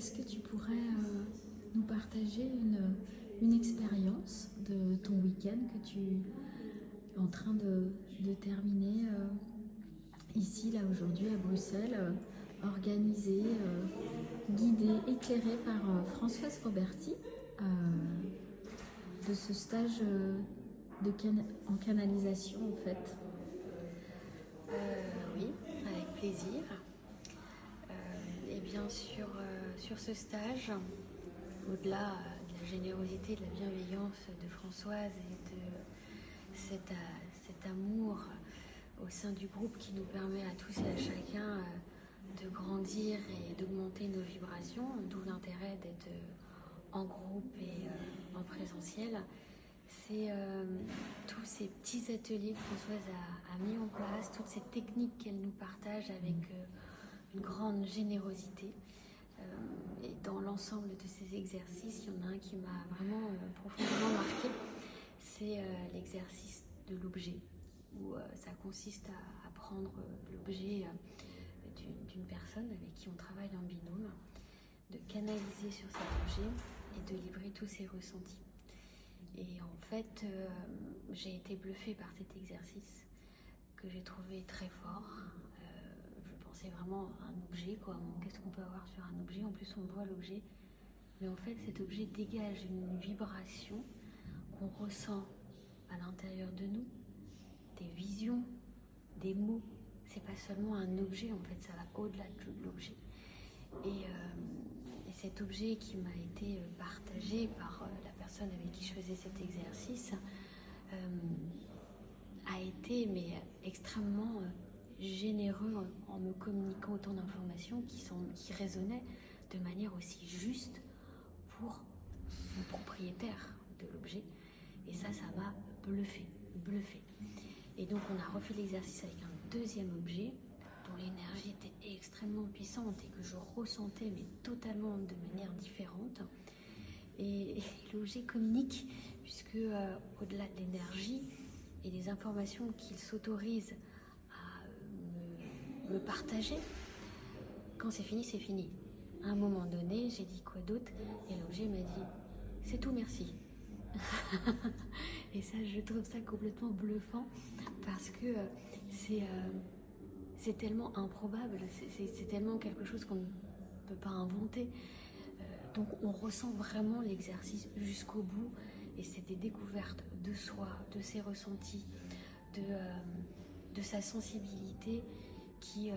est-ce que tu pourrais nous partager une expérience de ton week-end que tu es en train de terminer ici, là, aujourd'hui, à Bruxelles, organisée, guidée, éclairée par Françoise Roberti, de ce stage en canalisation, en fait. Oui, avec plaisir. Et bien sur ce stage, au-delà de la générosité, de la bienveillance de Françoise et de cet amour au sein du groupe qui nous permet à tous et à chacun de grandir et d'augmenter nos vibrations, d'où l'intérêt d'être en groupe et en présentiel. C'est tous ces petits ateliers que Françoise a mis en place, toutes ces techniques qu'elle nous partage avec une grande générosité. Et dans l'ensemble de ces exercices, il y en a un qui m'a vraiment profondément marqué. C'est l'exercice de l'objet, où ça consiste à prendre l'objet d'une personne avec qui on travaille en binôme, de canaliser sur cet objet et de livrer tous ses ressentis. Et en fait, j'ai été bluffée par cet exercice que j'ai trouvé très fort. Je pensais vraiment à un objet, quoi. Qu'est-ce qu'on peut avoir sur un objet? En plus, on voit l'objet. Mais en fait, cet objet dégage une vibration qu'on ressent à l'intérieur de nous, des visions, des mots. C'est pas seulement un objet, en fait, ça va au-delà de l'objet. Et cet objet qui m'a été partagé par la personne avec qui je faisais cet exercice a été extrêmement généreux en me communiquant autant d'informations qui résonnaient de manière aussi juste pour le propriétaire de l'objet. Et ça m'a bluffé. Et donc on a refait l'exercice avec un deuxième objet dont l'énergie était extrêmement puissante et que je ressentais mais totalement de manière différente. Et l'objet communique puisque au-delà de l'énergie et des informations qu'il s'autorise à me partager, quand c'est fini, c'est fini. À un moment donné, j'ai dit quoi d'autre et l'objet m'a dit « c'est tout, merci ». Et ça, je trouve ça complètement bluffant parce que c'est tellement improbable, c'est tellement quelque chose qu'on ne peut pas inventer. Donc on ressent vraiment l'exercice jusqu'au bout et c'est des découvertes de soi, de ses ressentis, de sa sensibilité qui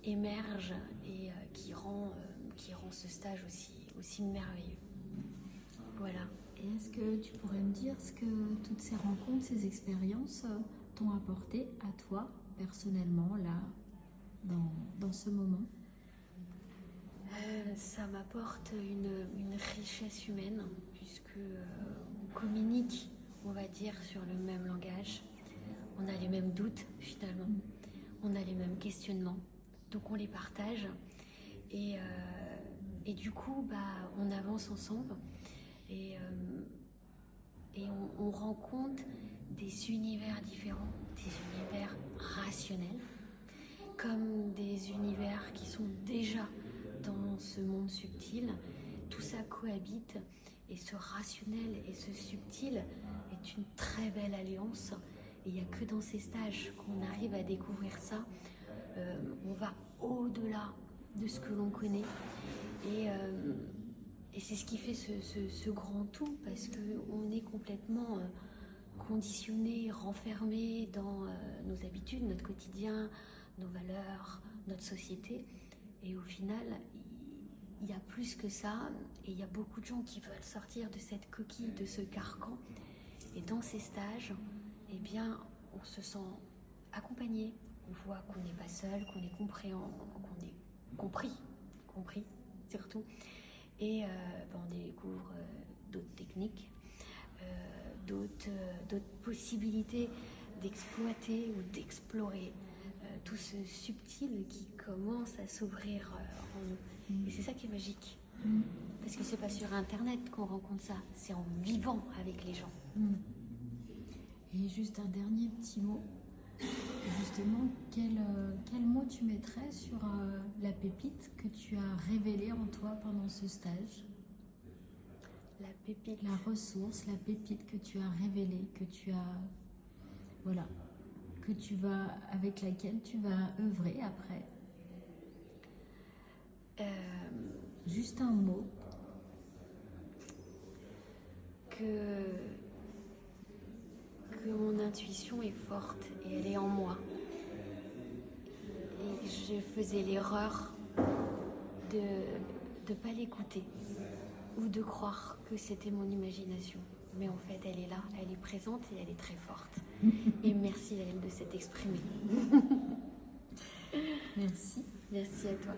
émerge et qui rend ce stage aussi merveilleux. Voilà. Et est-ce que tu pourrais me dire ce que toutes ces rencontres, ces expériences t'ont apporté à toi, personnellement, là, dans ce moment? Ça m'apporte une richesse humaine, puisque on communique, on va dire, sur le même langage. On a les mêmes doutes, finalement. On a les mêmes questionnements. Donc on les partage. Et du coup, on avance ensemble. Et on rencontre des univers différents, des univers rationnels, comme des univers qui sont déjà dans ce monde subtil. Tout ça cohabite et ce rationnel et ce subtil est une très belle alliance. Et il n'y a que dans ces stages qu'on arrive à découvrir ça. On va au-delà de ce que l'on connaît. Et c'est ce qui fait ce grand tout, parce qu'on est complètement conditionné, renfermé dans nos habitudes, notre quotidien, nos valeurs, notre société. Et au final, il y a plus que ça, et il y a beaucoup de gens qui veulent sortir de cette coquille, de ce carcan. Et dans ces stages, eh bien, on se sent accompagné, on voit qu'on n'est pas seul, qu'on est qu'on est compris surtout. Et on découvre d'autres techniques, d'autres possibilités d'exploiter ou d'explorer tout ce subtil qui commence à s'ouvrir en nous. Et c'est ça qui est magique. Parce que c'est pas sur Internet qu'on rencontre ça, c'est en vivant avec les gens. Et juste un dernier petit mot. Justement, quel mot tu mettrais sur la pépite que tu as révélée en toi pendant ce stage? La pépite. La ressource, la pépite que tu as révélée, que tu as, voilà, avec laquelle tu vas œuvrer après. Juste un mot. Que mon intuition est forte et elle est en moi. Et je faisais l'erreur de ne pas l'écouter ou de croire que c'était mon imagination. Mais en fait, elle est là, elle est présente et elle est très forte. Et merci à elle de s'être exprimée. Merci. Merci à toi.